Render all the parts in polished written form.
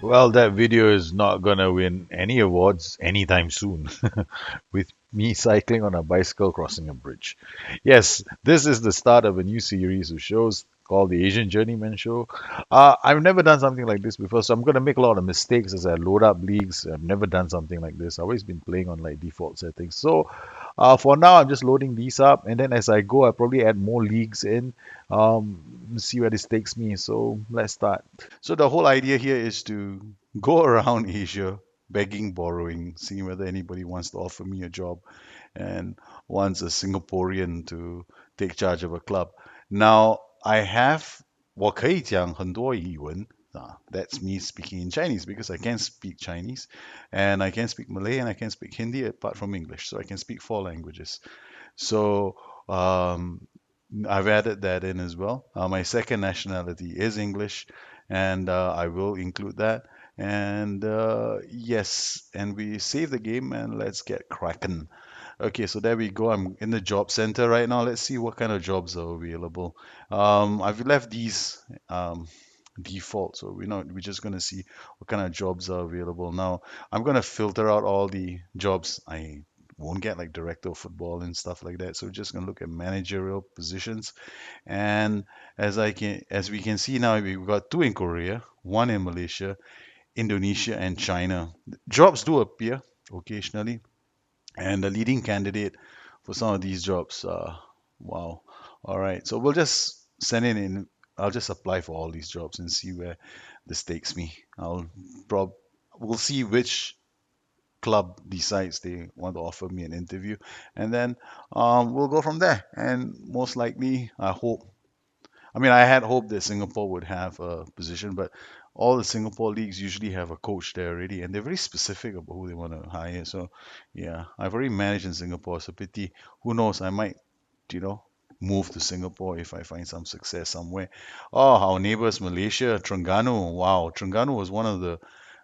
Well, that video is not gonna win any awards anytime soon. With me cycling on a bicycle crossing a bridge. Yes, this is the start of a new series of shows called the Asian Journeyman Show. I've never done something like this before, so I'm gonna make a lot of mistakes as I load up leagues. I've never done something like this. I've always been playing on like default settings. So for now, I'm just loading these up, and then as I go, I probably add more leagues in. See where this takes me. So let's start. So the whole idea here is to go around Asia begging, borrowing, seeing whether anybody wants to offer me a job and wants a Singaporean to take charge of a club. Now I have 我可以讲很多语文 that's me speaking in Chinese because I can speak Chinese and I can speak Malay and I can speak Hindi apart from English. So I can speak four languages. So um, I've added that in as well. My second nationality is English, and I will include that. And yes, and we save the game and let's get cracking. Okay, so there we go. I'm in the job center right now. Let's see what kind of jobs are available. I've left these default, so we're just gonna see what kind of jobs are available. Now, I'm gonna filter out all the jobs I won't get, like director of football and stuff like that. So we're just gonna look at managerial positions. And as we can see now, we've got two in Korea, one in Malaysia, Indonesia, and China. Jobs do appear occasionally, and the leading candidate for some of these jobs. Wow. All right. So we'll just send it in. I'll just apply for all these jobs and see where this takes me. Prob we'll see which club decides they want to offer me an interview, and then we'll go from there. And most likely, I hope. I mean, I had hoped that Singapore would have a position, but all the Singapore leagues usually have a coach there already, and they're very specific about who they want to hire. So, yeah, I've already managed in Singapore. It's a pity. Who knows? I might, you know, move to Singapore if I find some success somewhere. Oh, our neighbors, Malaysia, Terengganu. Wow, Terengganu was one of the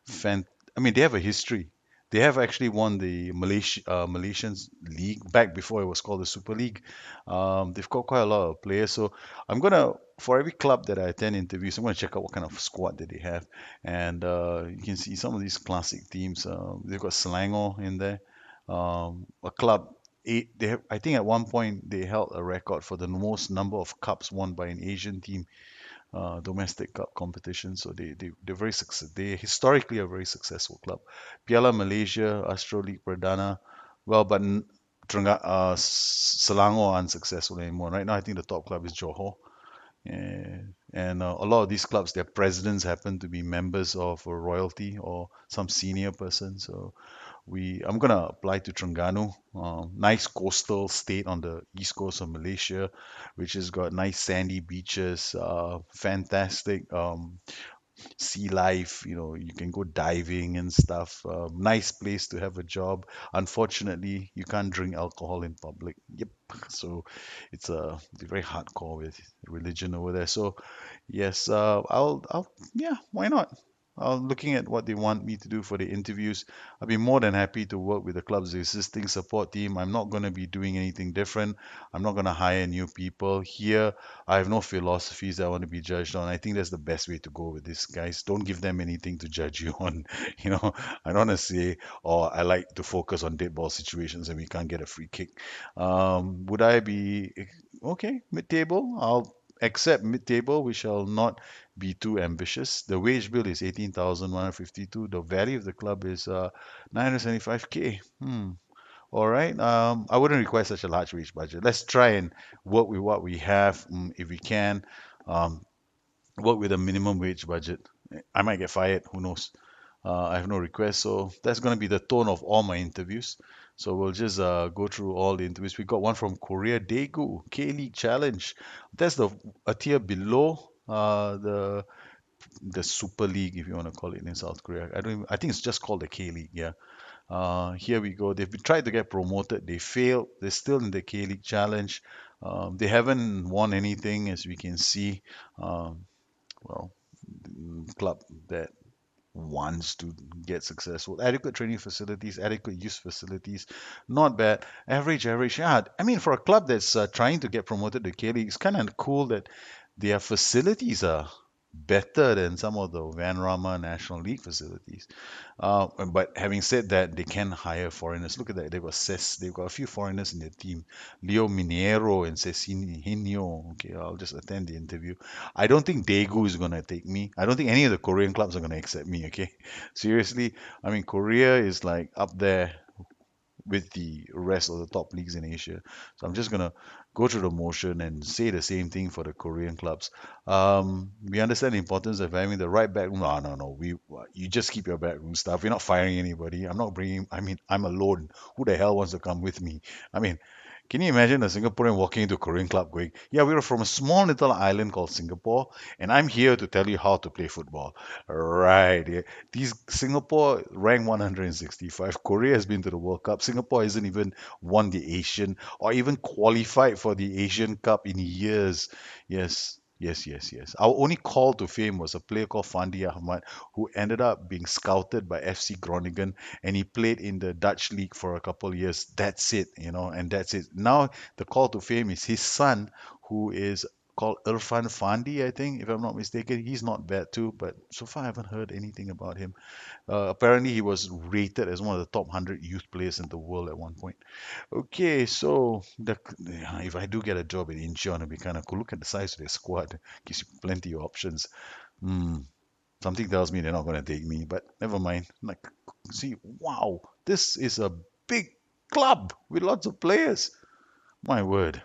fan. I mean, they have a history. They have actually won the Malaysian league back before it was called the Super League. They've got quite a lot of players. So I'm gonna for every club that I attend interviews, I'm gonna check out what kind of squad that they have, and you can see some of these classic teams. They've got Selangor in there, a club. I think at one point they held a record for the most number of cups won by an Asian team, domestic cup competition. So they're very success. They historically a very successful club. Piala Malaysia, Astro League Perdana. Well, but Selangor are unsuccessful anymore. Right now, I think the top club is Johor. And a lot of these clubs, their presidents happen to be members of royalty or some senior person. So I'm gonna apply to Terengganu, nice coastal state on the east coast of Malaysia, which has got nice sandy beaches, fantastic sea life. You can go diving and stuff. Nice place to have a job. Unfortunately, you can't drink alcohol in public. Yep. So it's very hardcore with religion over there. So yes, yeah, why not? Looking at what they want me to do for the interviews, I'll be more than happy to work with the club's existing support team. I'm not going to be doing anything different. I'm not going to hire new people. Here, I have no philosophies I want to be judged on. I think that's the best way to go with these guys. Don't give them anything to judge you on. I don't want to say, oh, I like to focus on dead ball situations and we can't get a free kick. Would I be okay mid-table? I'll accept mid-table. We shall not be too ambitious. The wage bill is 18,152. The value of the club is 975K. All right. I wouldn't require such a large wage budget. Let's try and work with what we have, if we can. Um, Work with a minimum wage budget. I might get fired. Who knows? I have no requests, so that's going to be the tone of all my interviews. So we'll just go through all the interviews. We got one from Korea, Daegu K-League Challenge. That's a tier below the Super League, if you want to call it in South Korea. I think it's just called the K-League. Yeah. Here we go. They've been tried to get promoted. They failed. They're still in the K-League Challenge. They haven't won anything, as we can see. Um, well, club that wants to get successful. Adequate training facilities, adequate youth facilities, not bad. Average. Yeah, I mean, for a club that's trying to get promoted to K League, it's kind of cool that their facilities are. better than some of the Vanrama National League facilities. But having said that, they can hire foreigners. Look at that. They've got a few foreigners in their team. Leo Miniero and Cecinho. Okay, I'll just attend the interview. I don't think Daegu is gonna take me. I don't think any of the Korean clubs are gonna accept me. Okay, seriously. I mean, Korea is like up there with the rest of the top leagues in Asia. So I'm just gonna go through the motion and say the same thing for the Korean clubs. We understand the importance of having the right backroom. No, no, no. You just keep your backroom stuff. We're not firing anybody. I'm not bringing. I mean, I'm alone. Who the hell wants to come with me? I mean, can you imagine a Singaporean walking into a Korean club going, "Yeah, we're from a small little island called Singapore, and I'm here to tell you how to play football." Right. Yeah. These Singapore ranked 165. Korea has been to the World Cup. Singapore hasn't even won the Asian or even qualified for the Asian Cup in years. Yes. Yes, yes, yes. Our only call to fame was a player called Fandi Ahmad, who ended up being scouted by FC Groningen, and he played in the Dutch league for a couple of years. That's it, and that's it. Now the call to fame is his son, who is called Irfan Fandi, I think, if I'm not mistaken. He's not bad too, but so far I haven't heard anything about him. Apparently, he was rated as one of the top 100 youth players in the world at one point. Okay, so if I do get a job in Incheon, it'd be kind of cool. Look at the size of their squad. Gives you plenty of options. Hmm. Something tells me they're not going to take me, but never mind. Like, see, wow, this is a big club with lots of players. My word.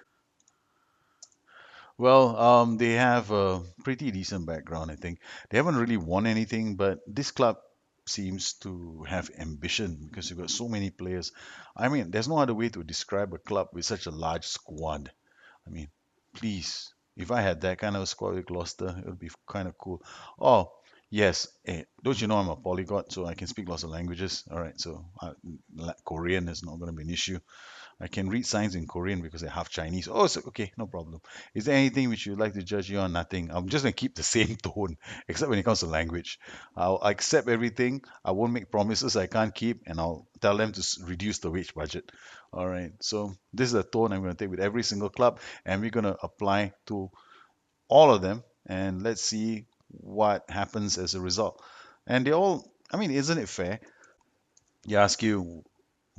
Well, they have a pretty decent background, I think. They haven't really won anything, but this club seems to have ambition because you've got so many players. I mean, there's no other way to describe a club with such a large squad. I mean, please, if I had that kind of a squad with Gloucester, it would be kind of cool. Oh, yes. Don't you know I'm a polyglot, so I can speak lots of languages? All right, so Korean is not going to be an issue. I can read signs in Korean because they're half Chinese. Oh, so, okay, no problem. Is there anything which you'd like to judge you on? Nothing. I'm just going to keep the same tone, except when it comes to language. I'll accept everything. I won't make promises I can't keep, and I'll tell them to reduce the wage budget. All right. So this is the tone I'm going to take with every single club, and we're going to apply to all of them, and let's see what happens as a result. And they all, I mean, isn't it fair? You ask you,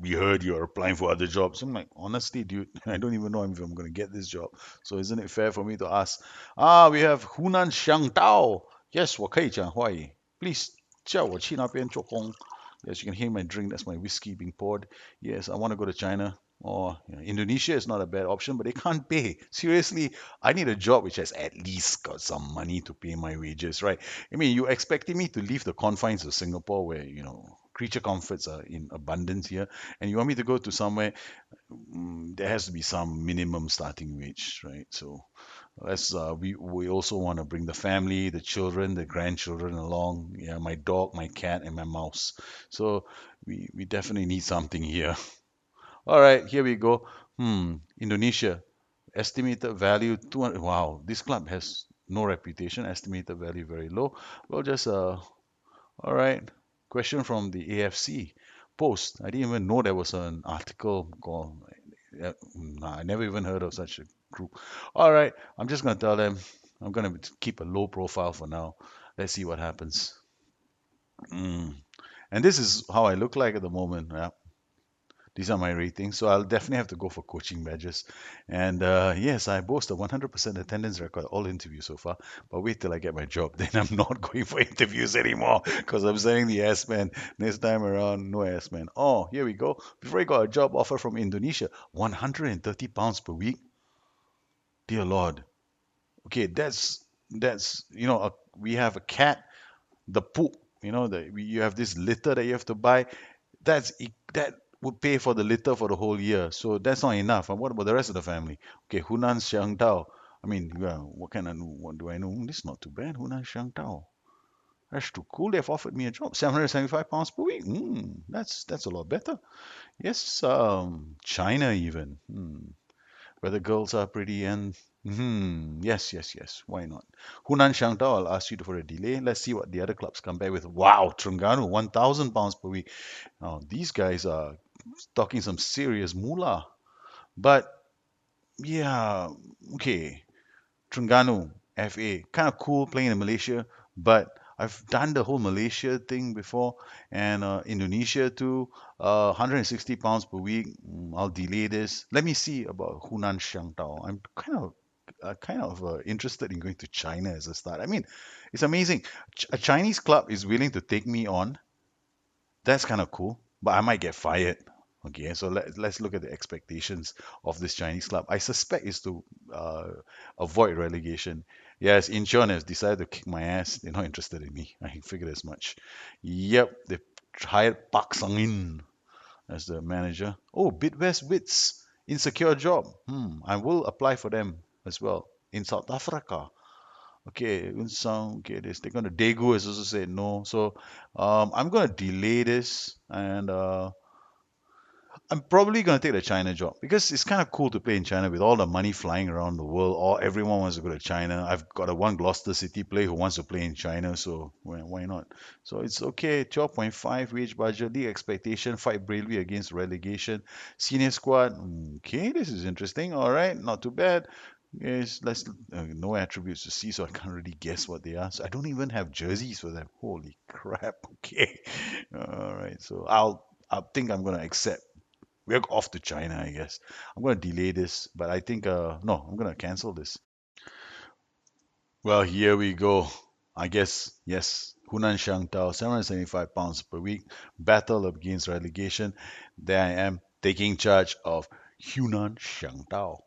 we heard you're applying for other jobs. I'm like, honestly, dude, I don't even know if I'm going to get this job. So isn't it fair for me to ask? We have Hunan Xiangdao. Yes, 我可以讲华语. Please 叫我去那边做工. Yes, you can hear my drink. That's my whiskey being poured. Yes, I want to go to China. Or Indonesia is not a bad option, but they can't pay. Seriously, I need a job which has at least got some money to pay my wages, right? I mean, you expecting me to leave the confines of Singapore where, creature comforts are in abundance here, and you want me to go to somewhere, there has to be some minimum starting wage, right? So we also want to bring the family, the children, the grandchildren along. Yeah, my dog, my cat, and my mouse. So we definitely need something here. All right, here we go. Indonesia, estimated value 200. Wow, this club has no reputation. Estimated value very low. Well, just all right. Question from the AFC Post. I didn't even know there was an article called. Nah, I never even heard of such a group. All right. I'm just gonna tell them I'm gonna keep a low profile for now. Let's see what happens. Mm. And this is how I look like at the moment. Yeah. These are my ratings, so I'll definitely have to go for coaching badges. And yes, I boast a 100% attendance record all interviews so far. But wait till I get my job, then I'm not going for interviews anymore because I'm saying the S man. Next time around, no S man. Oh, here we go. Before I got a job offer from Indonesia, 130 pounds per week. Dear Lord. Okay, that's we have a cat, the poop. You have this litter that you have to buy. That would pay for the litter for the whole year. So that's not enough. And what about the rest of the family? Okay, Hunan Xiangdao. I mean, what do I know? This is not too bad. Hunan Xiangdao. That's too cool. They've offered me a job. 775 pounds per week. That's a lot better. Yes, China even. Where the girls are pretty and yes, yes, yes. Why not? Hunan Shangdao, I'll ask you for a delay. Let's see what the other clubs come back with. Wow, Terengganu, 1,000 pounds per week. Now, these guys are talking some serious moolah. But yeah, okay. Terengganu, FA. Kind of cool playing in Malaysia, but I've done the whole Malaysia thing before and Indonesia too. 160 pounds per week. I'll delay this. Let me see about Hunan Xiangdao. I'm kind of interested in going to China as a start. I mean, it's amazing. A Chinese club is willing to take me on. That's kind of cool, but I might get fired. Okay, so let's look at the expectations of this Chinese club. I suspect is to uh, avoid relegation. Yes, Incheon has decided to kick my ass. They're not interested in me. I figured as much. Yep, they hired Park Sang-in as the manager. Oh, Bidwest Wits, insecure job. I will apply for them as well in South Africa. Okay, Unsung, okay, this they're gonna Daegu has also said no. So I'm gonna delay this and I'm probably gonna take the China job because it's kind of cool to play in China with all the money flying around the world. All everyone wants to go to China. I've got a one Gloucester City player who wants to play in China, so why not? So it's okay. 12.5 wage budget, league expectation, fight bravely against relegation, senior squad. Okay, this is interesting. All right, not too bad. Yes, let's no attributes to see, so I can't really guess what they are. So I don't even have jerseys for them. Holy crap. Okay. All right. So I think I'm gonna accept. We're off to China, I guess. I'm gonna delay this, but I think no, I'm gonna cancel this. Well, here we go. I guess yes. Hunan Shangtao, 775 pounds per week. Battle against relegation. There I am taking charge of Hunan Shangtao.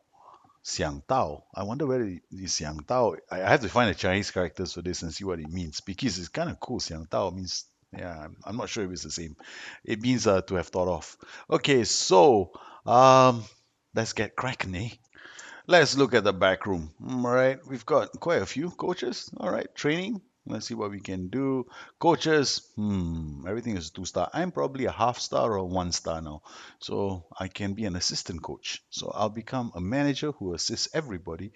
Xiang Tao. I wonder where is Xiang Tao. I have to find the Chinese characters for this and see what it means because it's kind of cool. Xiang Tao means, yeah, I'm not sure if it's the same. It means to have thought of. Okay, so um, let's get cracking, eh? Let's look at the back room. All right, we've got quite a few coaches. All right, training. Let's see what we can do. Coaches, everything is 2 star. I'm probably a half star or 1 star now. So I can be an assistant coach. So I'll become a manager who assists everybody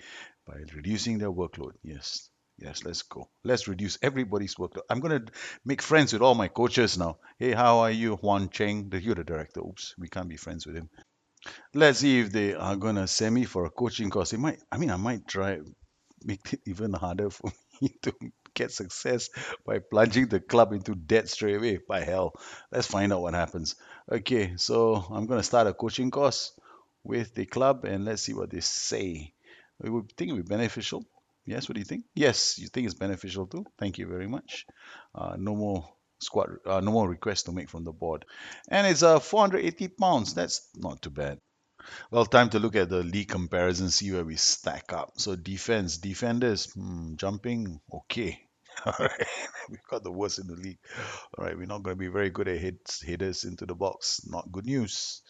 by reducing their workload. Yes. Yes, let's go. Let's reduce everybody's workload. I'm gonna make friends with all my coaches now. Hey, how are you, Juan Cheng? You're the director. Oops, we can't be friends with him. Let's see if they are gonna send me for a coaching course. It might. I mean, I might try make it even harder for me to get success by plunging the club into debt straight away. By hell, let's find out what happens. Okay, so I'm gonna start a coaching course with the club, and let's see what they say. We would think it would be beneficial. Yes, what do you think? Yes, you think it's beneficial too. Thank you very much. No more no more requests to make from the board, and it's 480 pounds. That's not too bad. Well, time to look at the league comparison, see where we stack up. So defenders, jumping, okay. All right, we've got the worst in the league. All right, we're not going to be very good at headers into the box. Not good news.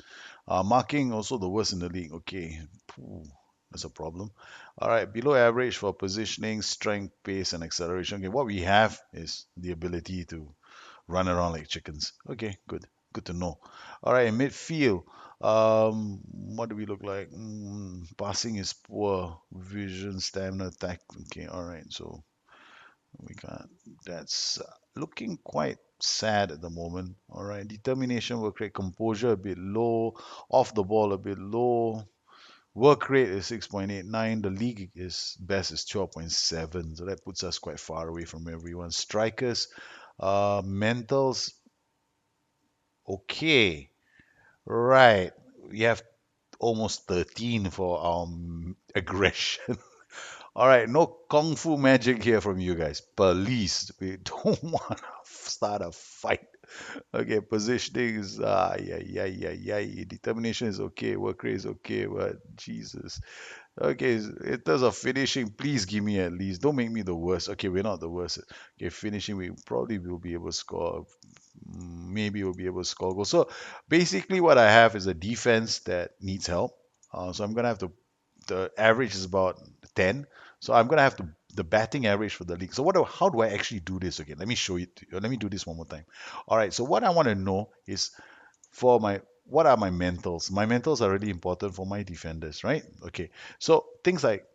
Marking, also the worst in the league. Okay, Phew, that's a problem. All right, below average for positioning, strength, pace, and acceleration. Okay, what we have is the ability to run around like chickens. Okay, good. Good to know. All right, in midfield, what do we look like? Passing is poor. Vision, stamina, attack. Okay, all right. So we got that's looking quite sad at the moment. All right, determination, work rate, composure a bit low, off the ball a bit low. Work rate is 6.89. The league is best is 12.7. So that puts us quite far away from everyone. Strikers, mentals, okay. Right. We have almost 13 for our aggression. All right, no kung fu magic here from you guys. Please, we don't want to start a fight. Okay, positioning is yeah, yeah, yeah, yeah. Determination is okay. Work rate is okay, but Jesus. Okay, in terms of finishing, please give me at least. Don't make me the worst. Okay, we're not the worst. Okay, finishing, we probably will be able to score. Maybe we'll be able to score goals. So basically, what I have is a defense that needs help. So I'm gonna have to. The average is about 10. So I'm gonna have to the batting average for the league. So how do I actually do this again? Let me show you. Let me do this one more time. All right. So what I want to know is for my what are my mentals? My mentals are really important for my defenders, right? Okay. So things like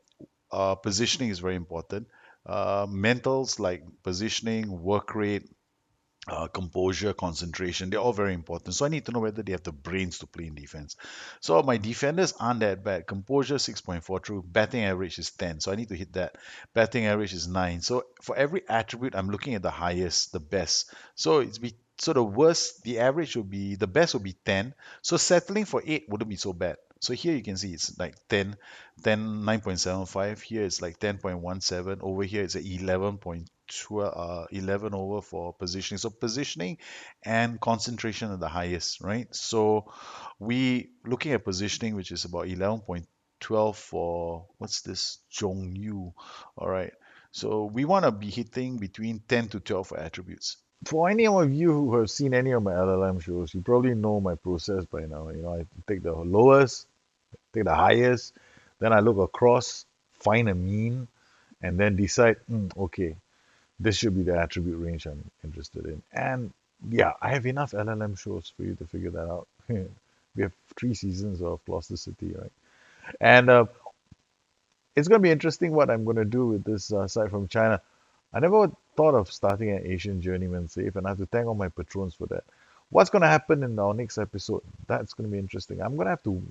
positioning is very important. Mentals like positioning, work rate, composure, concentration. They're all very important. So I need to know whether they have the brains to play in defense. So my defenders aren't that bad. Composure 6.4 true. Batting average is 10. So I need to hit that. Batting average is 9. So for every attribute, I'm looking at the highest, the best. So the worst, the average will be, the best will be 10. So settling for 8 wouldn't be so bad. So here you can see it's like 10, 10, 9.75. Here it's like 10.17. Over here it's at 11.12, 11 over for positioning. So positioning and concentration are the highest, right? So we looking at positioning, which is about 11.12 for what's this Zhong Yu. All right. So we want to be hitting between 10 to 12 for attributes. For any of you who have seen any of my LLM shows, you probably know my process by now. I take the lowest, take the highest, then I look across, find a mean, and then decide, okay, this should be the attribute range I'm interested in. And yeah, I have enough LLM shows for you to figure that out. We have 3 seasons of City, right? And it's going to be interesting what I'm going to do with this site from China. I never thought of starting an Asian Journeyman safe, and I have to thank all my patrons for that. What's going to happen in our next episode? That's going to be interesting. I'm going to have to,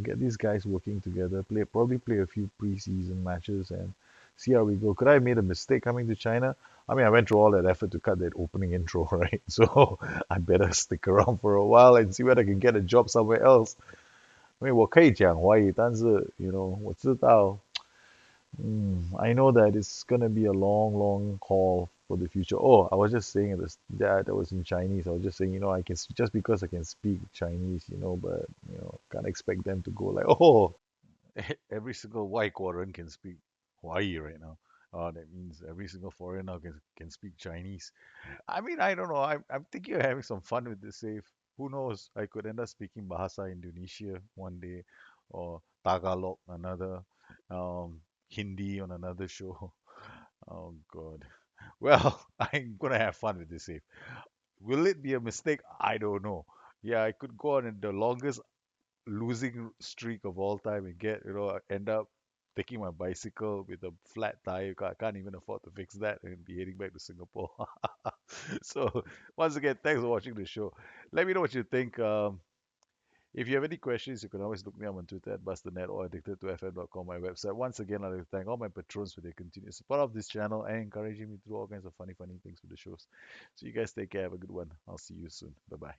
get these guys working together, probably play a few preseason matches, and see how we go. Could I have made a mistake coming to China? I mean, I went through all that effort to cut that opening intro, right? So I better stick around for a while and see whether I can get a job somewhere else. I mean, 我可以讲华语，但是我知道 I know that it's gonna be a long, long haul for the future. Oh, I was just saying this that was in Chinese. I was just saying, I can just because I can speak Chinese, but can't expect them to go like, oh, Every single white quadrant can speak Hawaii right now. That means every single foreigner can speak Chinese. I mean, I don't know. I'm thinking of having some fun with this safe. Who knows? I could end up speaking Bahasa Indonesia one day, or Tagalog another, Hindi on another show. Oh God. Well, I'm gonna have fun with this safe. Will it be a mistake? I don't know. Yeah, I could go on in the longest losing streak of all time and end up taking my bicycle with a flat tire. I can't even afford to fix that and be heading back to Singapore. So once again, thanks for watching the show. Let me know what you think. If you have any questions, you can always look me up on Twitter at BusterNet or addicted2fm.com, my website. Once again, I'd like to thank all my patrons for their continued support of this channel and encouraging me to do all kinds of funny things with the shows. So you guys take care. Have a good one. I'll see you soon. Bye bye.